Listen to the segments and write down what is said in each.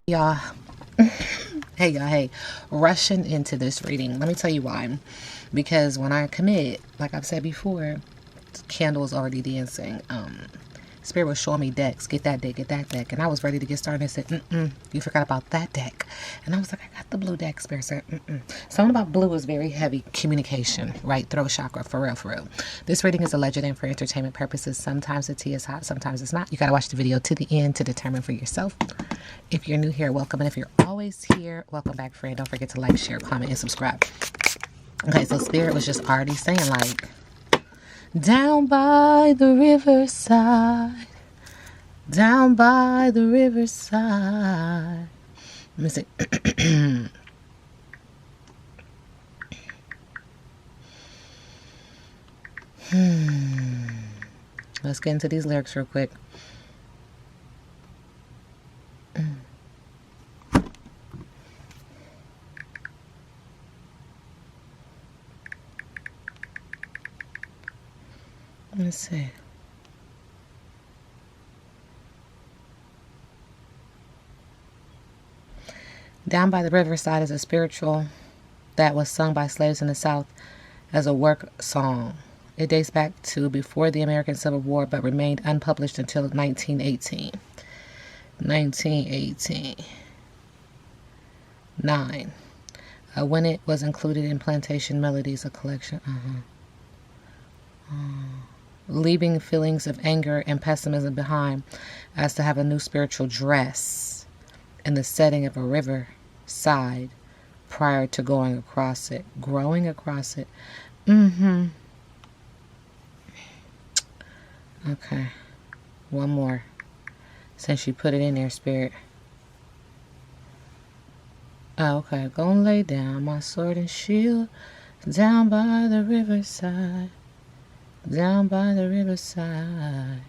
Y'all, hey y'all, hey, rushing into this reading. Let me tell you why. Because when I commit, like I've said before, the candle is already dancing. Spirit was showing me decks. Get that deck, get that deck. And I was ready to get started and said, you forgot about that deck. And I was like, I got the blue deck. Spirit said, Something about blue is very heavy communication, right? Throat chakra, for real, for real. This reading is alleged and for entertainment purposes. Sometimes the tea is hot, sometimes it's not. You got to watch the video to the end to determine for yourself. If you're new here, welcome. And if you're always here, welcome back, friend. Don't forget to like, share, comment, and subscribe. Okay, so Spirit was just already saying, like, down by the riverside, down by the riverside. Let me see. Let's get into these lyrics real quick. Let's see. Down by the riverside is a spiritual that was sung by slaves in the South as a work song. It dates back to before the American Civil War, but remained unpublished until 1918. 1918. When it was included in Plantation Melodies, a collection. Leaving feelings of anger and pessimism behind, as to have a new spiritual dress in the setting of a river side prior to going across it, growing across it. Okay, one more, since you put it in there, Spirit. Oh, okay, gonna lay down my sword and shield down by the riverside, down by the riverside.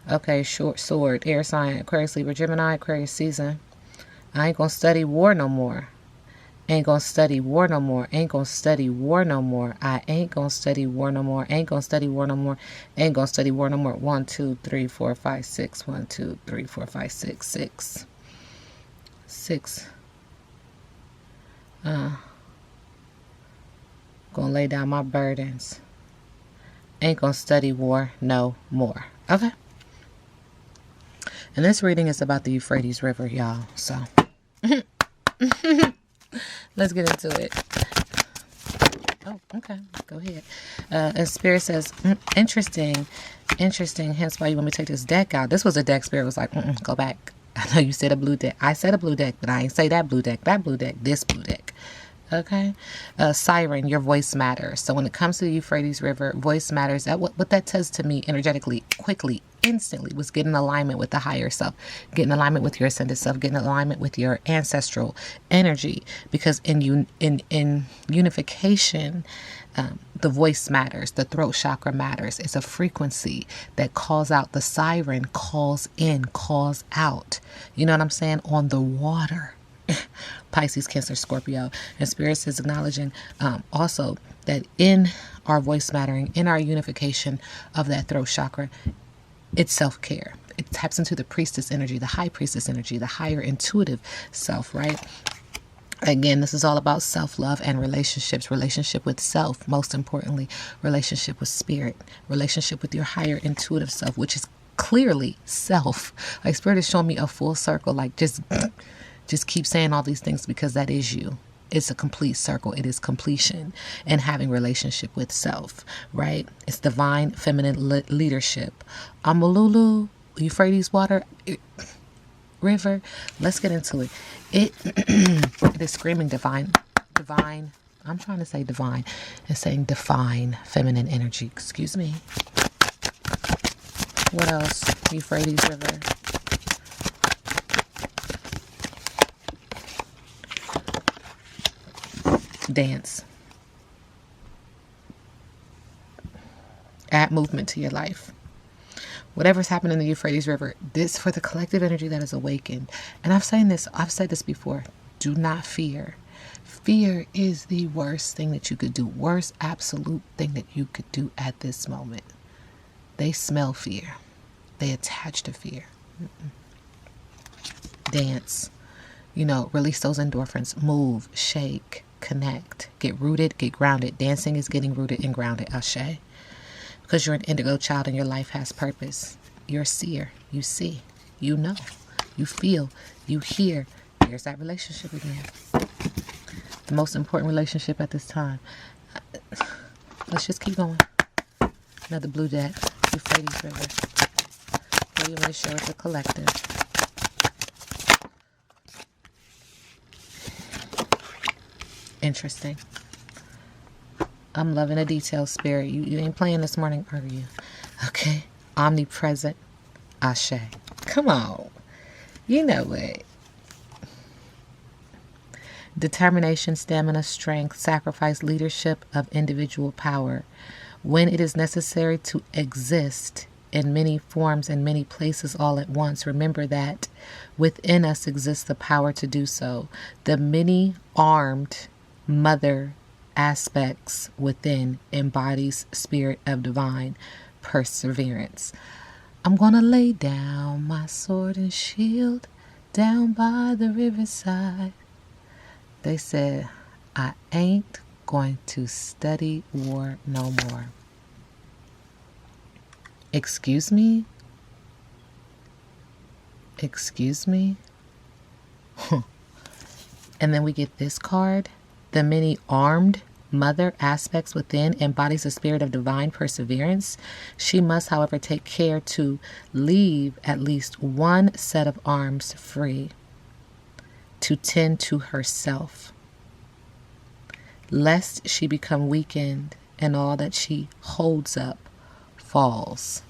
Okay, short sword, air sign, Aquarius, Libra, Gemini, Aquarius season. I ain't gonna study war no more. Ain't gonna study war no more. Ain't gonna study war no more. I ain't gonna study war no more. Ain't gonna study war no more. Ain't gonna study war no more. 1, 2, 3, 4, 5, 6. 1, 2, 3, 4, 5, 6. 6. 6. Gonna lay down my burdens. Ain't gonna study war no more. Okay. And this reading is about the Euphrates River, y'all. So let's get into it. Oh, okay. Go ahead. And Spirit says, interesting. Hence why you want me to take this deck out. This was a deck. Spirit was like, go back. I know you said a blue deck. I said a blue deck, but I ain't say that blue deck. That blue deck. This blue deck. Okay. Siren, your voice matters. So when it comes to the Euphrates River, voice matters. That what that says to me energetically, quickly, instantly, was get in alignment with the higher self, get in alignment with your ascended self, get in alignment with your ancestral energy. Because in unification, the voice matters, the throat chakra matters. It's a frequency that calls out. The siren calls in, calls out. You know what I'm saying? On the water. Pisces, Cancer, Scorpio. And Spirit is acknowledging also that in our voice mattering, in our unification of that throat chakra, it's self-care. It taps into the priestess energy, the high priestess energy, the higher intuitive self, right? Again, this is all about self-love and relationships, relationship with self, most importantly, relationship with spirit, relationship with your higher intuitive self, which is clearly self. Like Spirit is showing me a full circle, like just keep saying all these things because that is you. It's a complete circle. It is completion and having relationship with self, right? It's divine feminine leadership. Amalulu, Euphrates water, river. Let's get into it. It is screaming divine. I'm trying to say divine. It's saying divine feminine energy. Excuse me. What else? Euphrates river. Dance. Add movement to your life. Whatever's happening in the Euphrates River, this for the collective energy that is awakened. And I've said this before. Do not fear. Fear is the worst thing that you could do. Worst absolute thing that you could do at this moment. They smell fear. They attach to fear. Dance. Release those endorphins. Move, shake, connect, get rooted, get grounded. Dancing is getting rooted and grounded. Ashe. Because you're an indigo child and your life has purpose. You're a seer. You see. You know. You feel. You hear. There's that relationship again. The most important relationship at this time. Let's just keep going. Another blue deck. Euphrates River. What do you want to show it's a collective? Interesting. I'm loving the detail, Spirit. You ain't playing this morning, are you? Okay. Omnipresent. Ashe. Come on. You know it. Determination, stamina, strength, sacrifice, leadership of individual power. When it is necessary to exist in many forms and many places all at once, remember that within us exists the power to do so. The many armed mother aspects within embodies spirit of divine perseverance. I'm gonna lay down my sword and shield down by the riverside. They said, I ain't going to study war no more. Excuse me? Excuse me? And then we get this card. The many armed mother aspects within embodies the spirit of divine perseverance. She must, however, take care to leave at least one set of arms free to tend to herself, lest she become weakened and all that she holds up falls.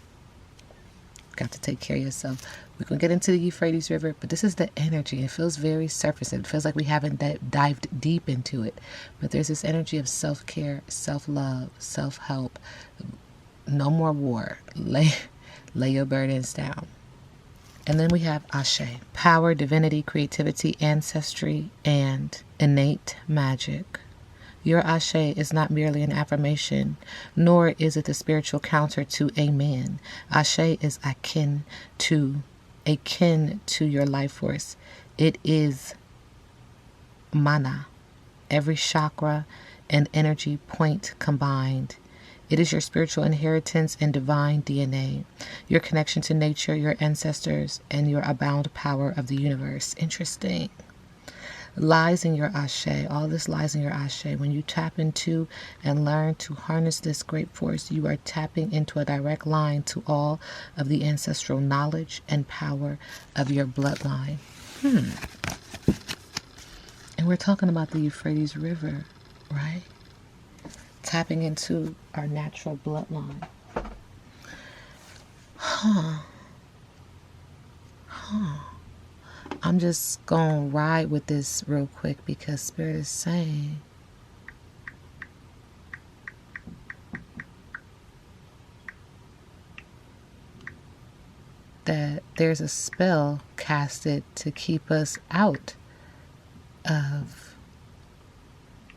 Got to take care of yourself. We're going to get into the Euphrates River, but this is the energy. It feels very surface. It feels like we haven't dived deep into it. But there's this energy of self-care, self-love, self-help. No more war. Lay your burdens down. And then we have Ashe. Power, divinity, creativity, ancestry, and innate magic. Your Ashe is not merely an affirmation, nor is it the spiritual counter to Amen. Ashe is akin to your life force. It is mana, every chakra and energy point combined. It is your spiritual inheritance and divine DNA, your connection to nature, your ancestors, and your abound power of the universe. Interesting. Lies in your Ashe. All this lies in your Ashe. When you tap into and learn to harness this great force, you are tapping into a direct line to all of the ancestral knowledge and power of your bloodline. And we're talking about the Euphrates River, right? Tapping into our natural bloodline. I'm just going to ride with this real quick because Spirit is saying that there's a spell casted to keep us out of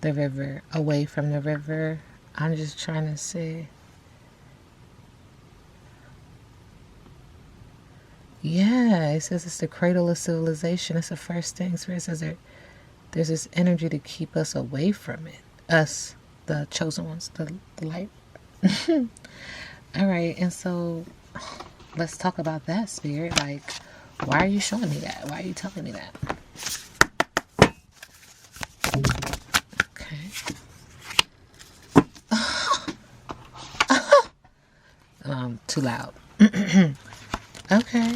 the river, away from the river. I'm just trying to say. Yeah, it says it's the cradle of civilization. It's the first thing. Spirit says there's this energy to keep us away from it. Us, the chosen ones, the light. All right, and so let's talk about that, Spirit. Like, why are you showing me that? Why are you telling me that? Okay. Too loud. Okay.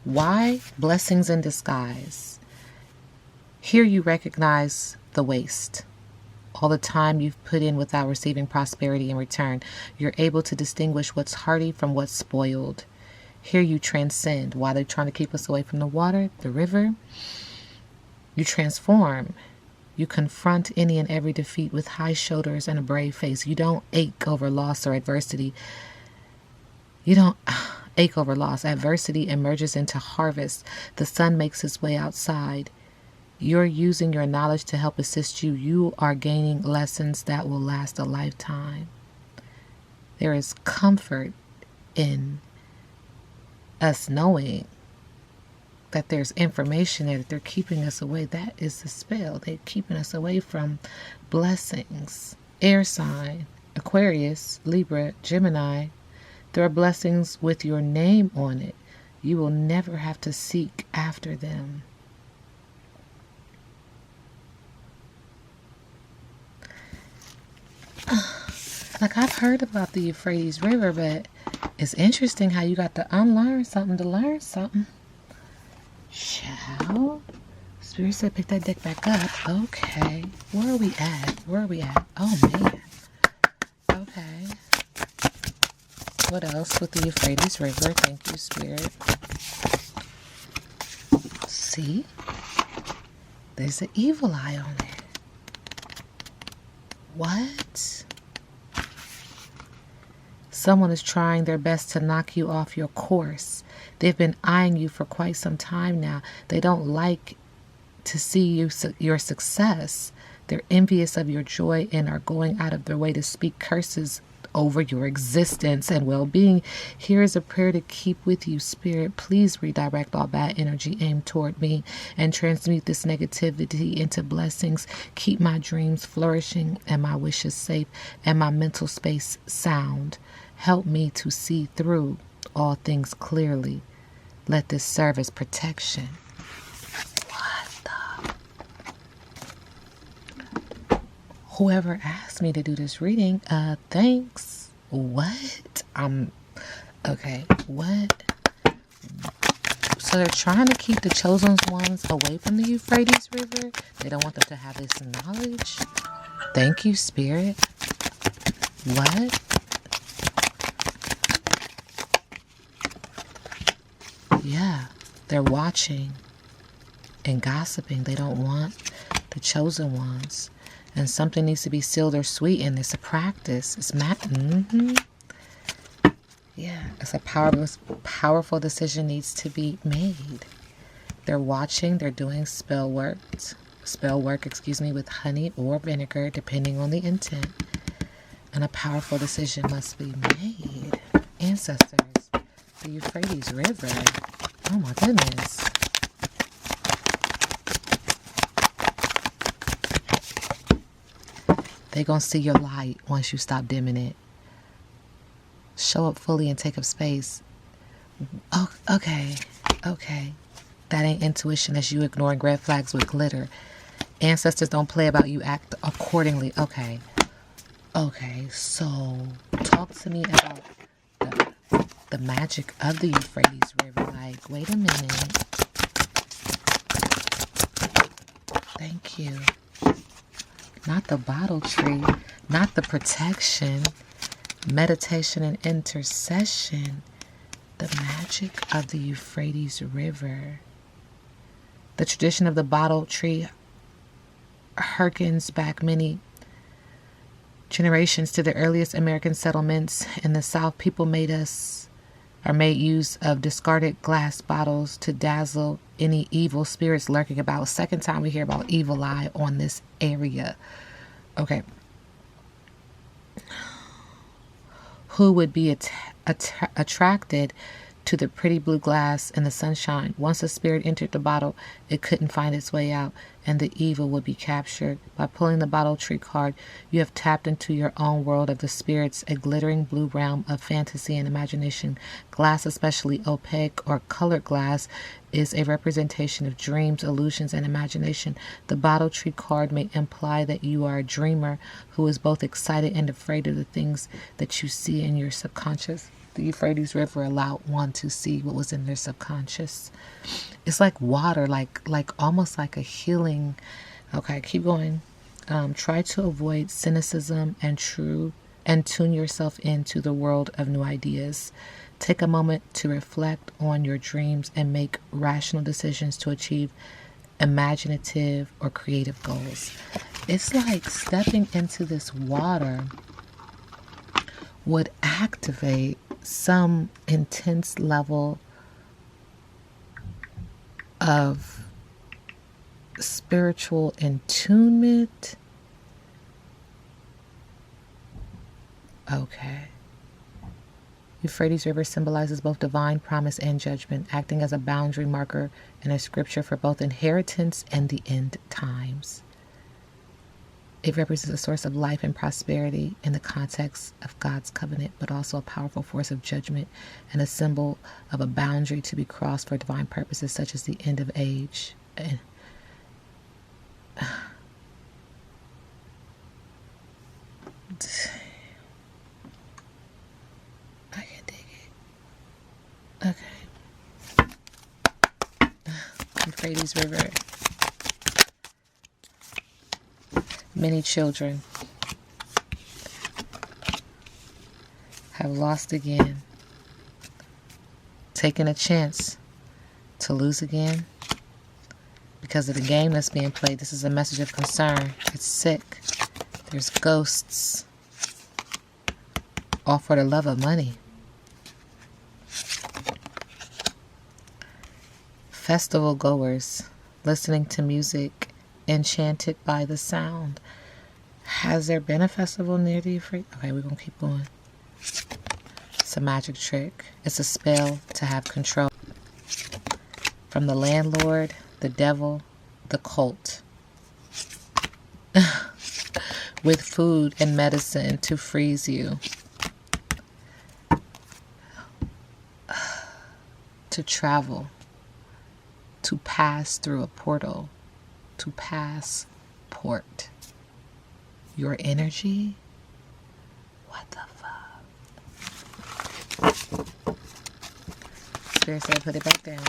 Why? Blessings in disguise. Here you recognize the waste. All the time you've put in without receiving prosperity in return. You're able to distinguish what's hearty from what's spoiled. Here you transcend. Why they're trying to keep us away from the water, the river. You transform. You confront any and every defeat with high shoulders and a brave face. You don't ache over loss or adversity. You don't ache over loss. Adversity emerges into harvest. The sun makes its way outside. You're using your knowledge to help assist you. You are gaining lessons that will last a lifetime. There is comfort in us knowing that there's information there, that they're keeping us away. That is the spell. They're keeping us away from blessings. Air sign, Aquarius, Libra, Gemini. There are blessings with your name on it. You will never have to seek after them. Like, I've heard about the Euphrates River, but it's interesting how you got to unlearn something to learn something. Child. Spirit said pick that deck back up. Okay. Where are we at? Where are we at? Oh, man. Okay. What else with the Euphrates River? Thank you, Spirit. See? There's an evil eye on it. What? Someone is trying their best to knock you off your course. They've been eyeing you for quite some time now. They don't like to see your success. They're envious of your joy and are going out of their way to speak curses over your existence and well-being. Here is a prayer to keep with you, Spirit. Please redirect all bad energy aimed toward me and transmute this negativity into blessings. Keep my dreams flourishing and my wishes safe and my mental space sound. Help me to see through all things clearly. Let this serve as protection. What the? Whoever asked me to do this reading, thanks. What? Okay, what? So they're trying to keep the chosen ones away from the Euphrates River. They don't want them to have this knowledge. Thank you, Spirit. What? Yeah, they're watching and gossiping. They don't want the chosen ones. And something needs to be sealed or sweetened. It's a practice. It's Yeah, it's a powerful decision needs to be made. They're watching. They're doing spell work, with honey or vinegar, depending on the intent. And a powerful decision must be made. Ancestors, the Euphrates River. Oh my goodness. They're going to see your light once you stop dimming it. Show up fully and take up space. Oh, okay. That ain't intuition. That's you ignoring red flags with glitter. Ancestors don't play about you. Act accordingly. Okay. So talk to me about the magic of the Euphrates River. Like, wait a minute. Thank you. Not the bottle tree, not the protection, meditation and intercession. The magic of the Euphrates River. The tradition of the bottle tree harkens back many generations to the earliest American settlements in the South. People made use of discarded glass bottles to dazzle any evil spirits lurking about. Second time we hear about evil eye on this area. Okay. Who would be attracted to the pretty blue glass and the sunshine? Once a spirit entered the bottle, it couldn't find its way out, and the evil would be captured. By pulling the bottle tree card, you have tapped into your own world of the spirits, a glittering blue realm of fantasy and imagination. Glass, especially opaque or colored glass, is a representation of dreams, illusions, and imagination. The bottle tree card may imply that you are a dreamer who is both excited and afraid of the things that you see in your subconscious. The Euphrates River allowed one to see what was in their subconscious. It's like water, like almost like a healing. Okay, keep going. Try to avoid cynicism and tune yourself into the world of new ideas. Take a moment to reflect on your dreams and make rational decisions to achieve imaginative or creative goals. It's like stepping into this water would activate some intense level of spiritual attunement. Okay. Euphrates River symbolizes both divine promise and judgment, acting as a boundary marker and a scripture for both inheritance and the end times. It represents a source of life and prosperity in the context of God's covenant, but also a powerful force of judgment and a symbol of a boundary to be crossed for divine purposes such as the end of age. And I can dig it. Okay. Euphrates River. Many children have lost again, taken a chance to lose again because of the game that's being played. This is a message of concern. It's sick. There's ghosts, all for the love of money. Festival goers listening to music, enchanted by the sound. Has there been a festival near the Euphrates? Okay, we're going to keep going. It's a magic trick. It's a spell to have control. From the landlord, the devil, the cult. With food and medicine to freeze you. To travel. To pass through a portal. To passport. Your energy? What the fuck? Spirit said put it back down.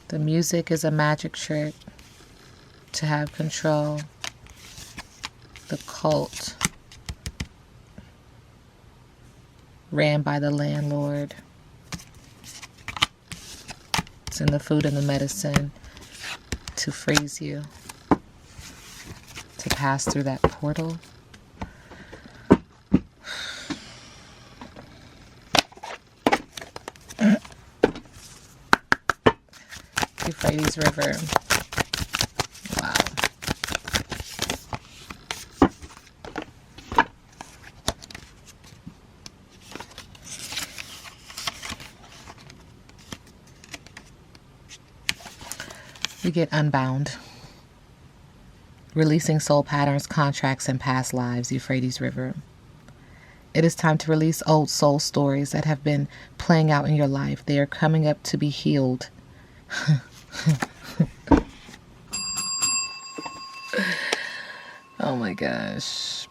The music is a magic trick to have control. The cult ran by the landlord. It's in the food and the medicine to freeze you, to pass through that portal. Euphrates River. Wow. You get unbound. Releasing soul patterns, contracts, and past lives, Euphrates River. It is time to release old soul stories that have been playing out in your life. They are coming up to be healed. Oh my gosh.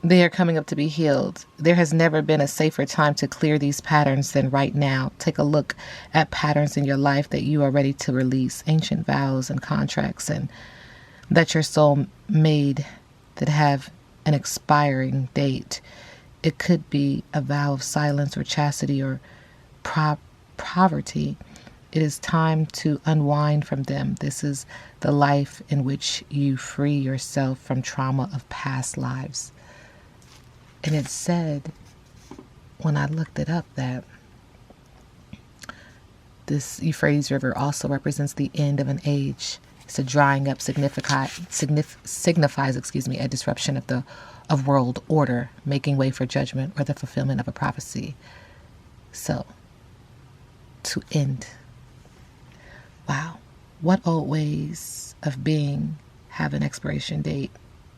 They are coming up to be healed. There has never been a safer time to clear these patterns than right now. Take a look at patterns in your life that you are ready to release, ancient vows and contracts and that your soul made that have an expiring date. It could be a vow of silence or chastity or poverty. It is time to unwind from them. This is the life in which you free yourself from trauma of past lives. And it said, when I looked it up, that this Euphrates River also represents the end of an age. It's a drying up signifies, a disruption of world order, making way for judgment or the fulfillment of a prophecy. So, to end. Wow. What old ways of being have an expiration date?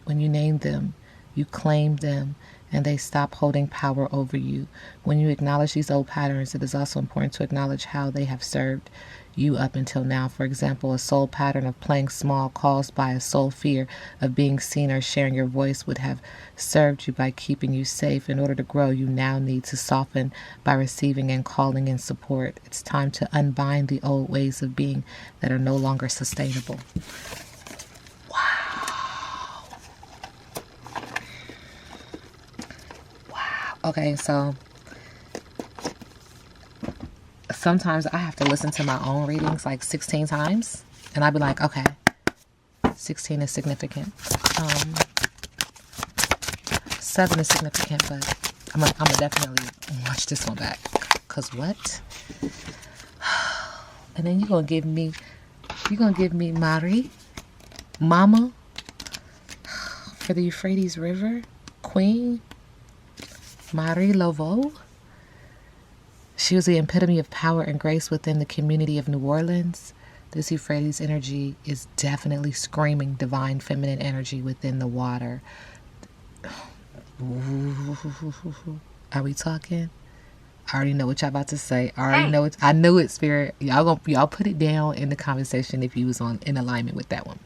When you name them, you claim them, and they stop holding power over you. When you acknowledge these old patterns, it is also important to acknowledge how they have served you up until now. For example, a soul pattern of playing small caused by a soul fear of being seen or sharing your voice would have served you by keeping you safe. In order to grow, you now need to soften by receiving and calling in support. It's time to unbind the old ways of being that are no longer sustainable. Okay, so sometimes I have to listen to my own readings like 16 times. And I'd be like, okay, 16 is significant. 7 is significant, but I'm gonna definitely watch this one back. Because what? And then you're going to give me Mari, Mama, for the Euphrates River, Queen. Marie Laveau. She was the epitome of power and grace within the community of New Orleans. This Euphrates energy is definitely screaming divine feminine energy within the water. Are we talking? I already know what y'all about to say. I already know it. I knew it, Spirit. Y'all put it down in the conversation if you was in alignment with that one.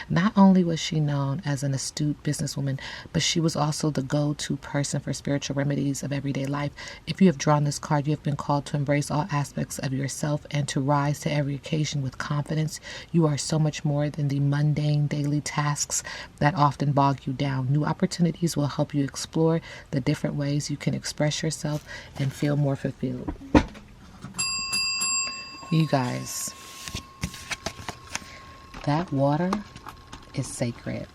Not only was she known as an astute businesswoman, but she was also the go-to person for spiritual remedies of everyday life. If you have drawn this card, you have been called to embrace all aspects of yourself and to rise to every occasion with confidence. You are so much more than the mundane daily tasks that often bog you down. New opportunities will help you explore the different ways you can express yourself and feel more fulfilled. You guys, that water is sacred.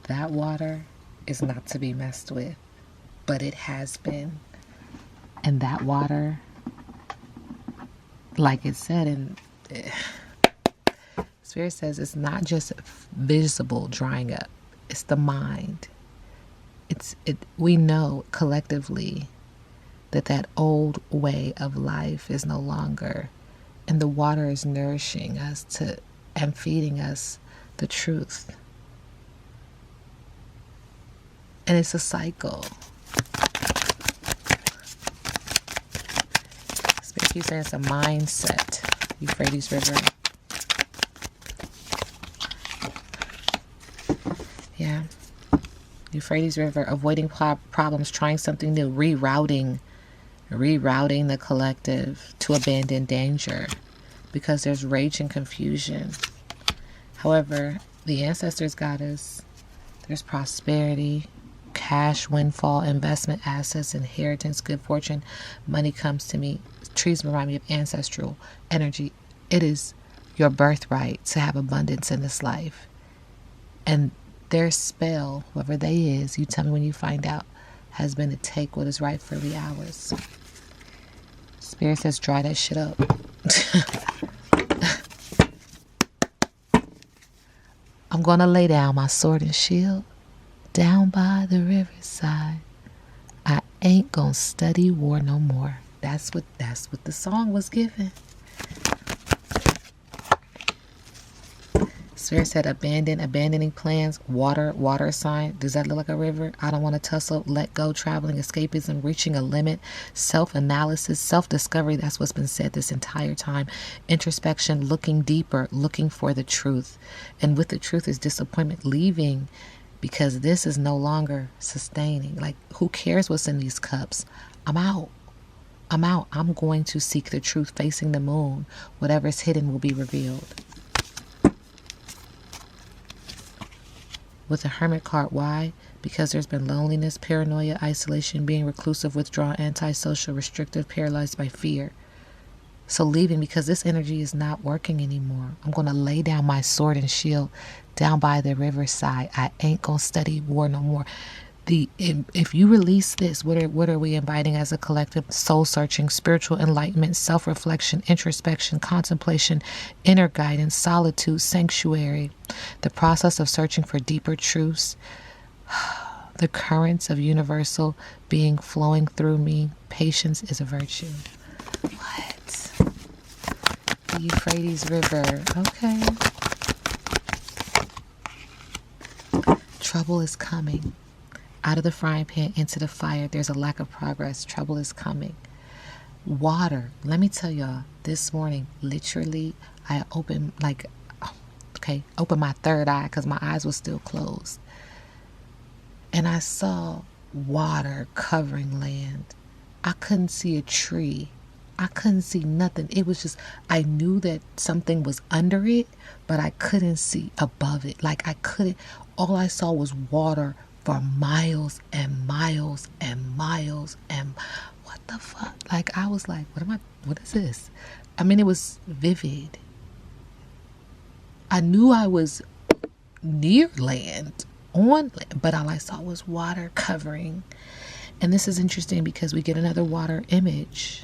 That water is not to be messed with, but it has been. And that water, like it said in Spirit says, it's not just visible drying up, it's the mind. We know collectively that old way of life is no longer, and the water is nourishing us and feeding us the truth. And it's a cycle. Especially saying it's a mindset. Euphrates River. Yeah. Euphrates River, avoiding problems, trying something new, rerouting the collective to abandon danger because there's rage and confusion. However, the ancestors got us. There's prosperity, cash, windfall, investment, assets, inheritance, good fortune. Money comes to me. Trees remind me of ancestral energy. It is your birthright to have abundance in this life. And their spell, whoever they is, you tell me when you find out, has been to take what is rightfully ours. Spirit says, dry that shit up. I'm going to lay down my sword and shield down by the riverside. I ain't going to study war no more. That's what the song was given. Spirit said, abandoning plans, water sign. Does that look like a river? I don't want to tussle, let go, traveling, escapism, reaching a limit, self-analysis, self-discovery. That's what's been said this entire time. Introspection, looking deeper, looking for the truth. And with the truth is disappointment, leaving because this is no longer sustaining. Like, who cares what's in these cups? I'm out. I'm going to seek the truth, facing the moon. Whatever's hidden will be revealed. With the Hermit card, why? Because there's been loneliness, paranoia, isolation, being reclusive, withdrawn, antisocial, restrictive, paralyzed by fear. So leaving because this energy is not working anymore. I'm going to lay down my sword and shield down by the riverside. I ain't going to study war no more. If you release this, what are we inviting as a collective? Soul searching, spiritual enlightenment, self-reflection, introspection, contemplation, inner guidance, solitude, sanctuary, the process of searching for deeper truths, the currents of universal being flowing through me. Patience is a virtue. What? The Euphrates River. Okay. Trouble is coming. Out of the frying pan into the fire, there's a lack of progress. Trouble is coming. Water. Let me tell y'all, this morning, literally, I opened my third eye because my eyes were still closed. And I saw water covering land. I couldn't see a tree. I couldn't see nothing. It was just, I knew that something was under it, but I couldn't see above it. Like I couldn't, all I saw was water for miles and miles and miles and what the fuck? Like I was like, what is this? I mean, it was vivid. I knew I was near land, on land, but all I saw was water covering. And this is interesting because we get another water image.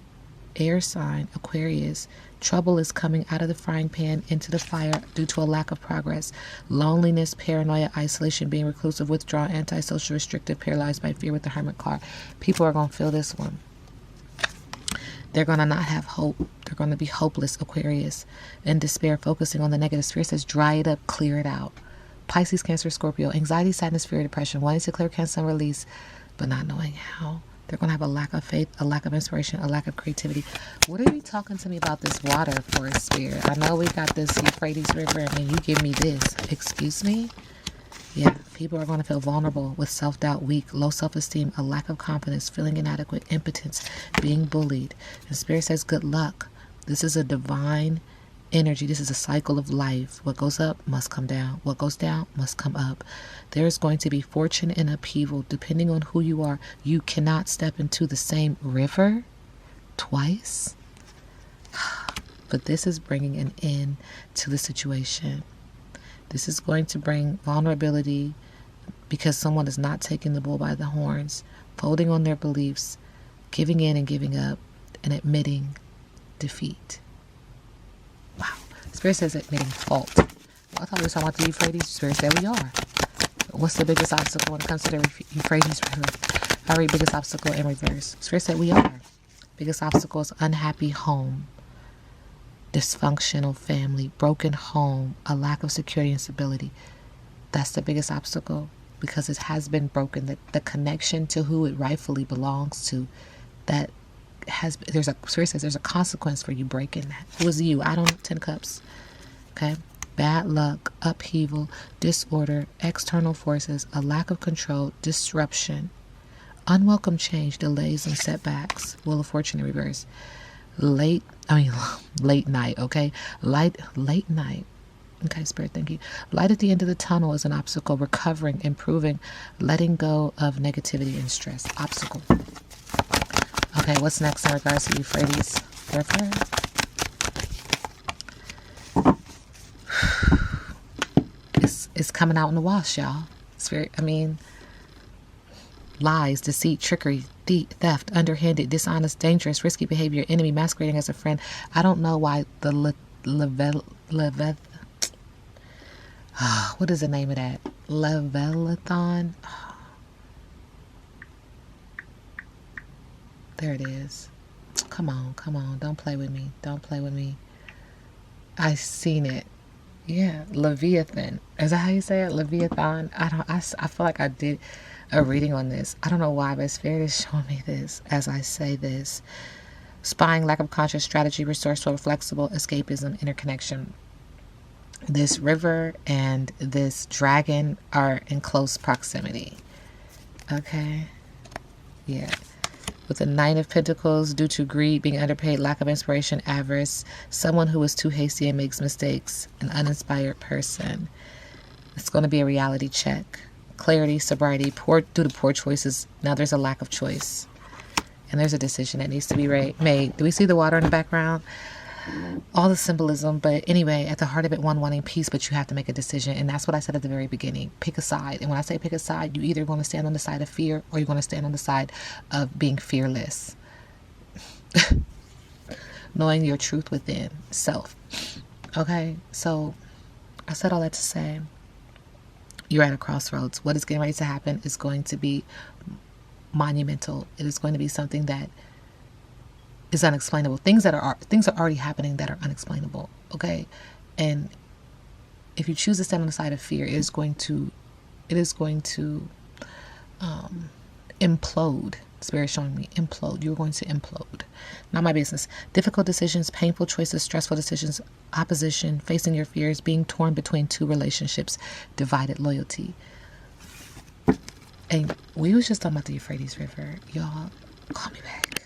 air sign, Aquarius. Trouble is coming out of the frying pan into the fire due to a lack of progress. Loneliness, paranoia, isolation, being reclusive, withdrawn, antisocial, restrictive, paralyzed by fear with the Hermit card. People are going to feel this one. They're going to not have hope. They're going to be hopeless, Aquarius. In despair, focusing on the negative. Spirit says, dry it up, clear it out. Pisces, Cancer, Scorpio. Anxiety, sadness, fear, depression. Wanting to clear, cancel, and release, but not knowing how. They're going to have a lack of faith, a lack of inspiration, a lack of creativity. What are you talking to me about this water for, Spirit? I know we got this Euphrates River, and then you give me this. Excuse me? Yeah, people are going to feel vulnerable with self-doubt, weak, low self-esteem, a lack of confidence, feeling inadequate, impotence, being bullied. And Spirit says, good luck. This is a divine energy. This is a cycle of life. What goes up must come down. What goes down must come up. There is going to be fortune and upheaval. Depending on who you are, you cannot step into the same river twice. But this is bringing an end to the situation. This is going to bring vulnerability because someone is not taking the bull by the horns, folding on their beliefs, giving in and giving up, and admitting defeat. Wow. Spirit says admitting fault. Well, I thought we were talking about the Euphrates. Spirit said we are. What's the biggest obstacle when it comes to the Euphrates River? I read biggest obstacle in reverse. Spirit said we are. Biggest obstacle is unhappy home, dysfunctional family, broken home, a lack of security and stability. That's the biggest obstacle because it has been broken. The connection to who it rightfully belongs to, that has, Spirit says there's a consequence for you breaking that. It was you. I don't know. 10 cups. Okay. Bad luck, upheaval, disorder, external forces, a lack of control, disruption, unwelcome change, delays and setbacks. Wheel of Fortune in reverse. Late night, okay? Late night. Okay, Spirit, thank you. Light at the end of the tunnel is an obstacle. Recovering, improving, letting go of negativity and stress. Obstacle. Okay, what's next in regards to Euphrates River? It's coming out in the wash, y'all. Spirit, lies, deceit, trickery, theft, underhanded, dishonest, dangerous, risky behavior, enemy masquerading as a friend. I don't know why the what is the name of that? Leviathan? There it is. Come on. Don't play with me. I seen it. Yeah, Leviathan. Is that how you say it? Leviathan? I feel like I did a reading on this. I don't know why, but Spirit is showing me this as I say this. Spying, lack of conscious strategy, resourceful, flexible, escapism, interconnection. This river and this dragon are in close proximity. Okay? Yeah. With the Nine of Pentacles, due to greed, being underpaid, lack of inspiration, avarice, someone who is too hasty and makes mistakes, an uninspired person. It's going to be a reality check. Clarity, sobriety, due to poor choices. Now there's a lack of choice. And there's a decision that needs to be made. Do we see the water in the background? All the symbolism, but anyway, at the heart of it, one wanting peace, but you have to make a decision. And that's what I said at the very beginning. Pick a side. And when I say pick a side, you either going to stand on the side of fear or you're going to stand on the side of being fearless. Knowing your truth within self. Okay, so I said all that to say you're at a crossroads. What is getting ready to happen is going to be monumental. It is going to be something that is unexplainable. Things are already happening that are unexplainable. Okay, and if you choose to stand on the side of fear, it is going to implode. Spirit showing me implode. You're going to implode. Not my business. Difficult decisions, painful choices, stressful decisions, opposition, facing your fears, being torn between two relationships, divided loyalty. And we was just talking about the Euphrates River. Y'all, call me back.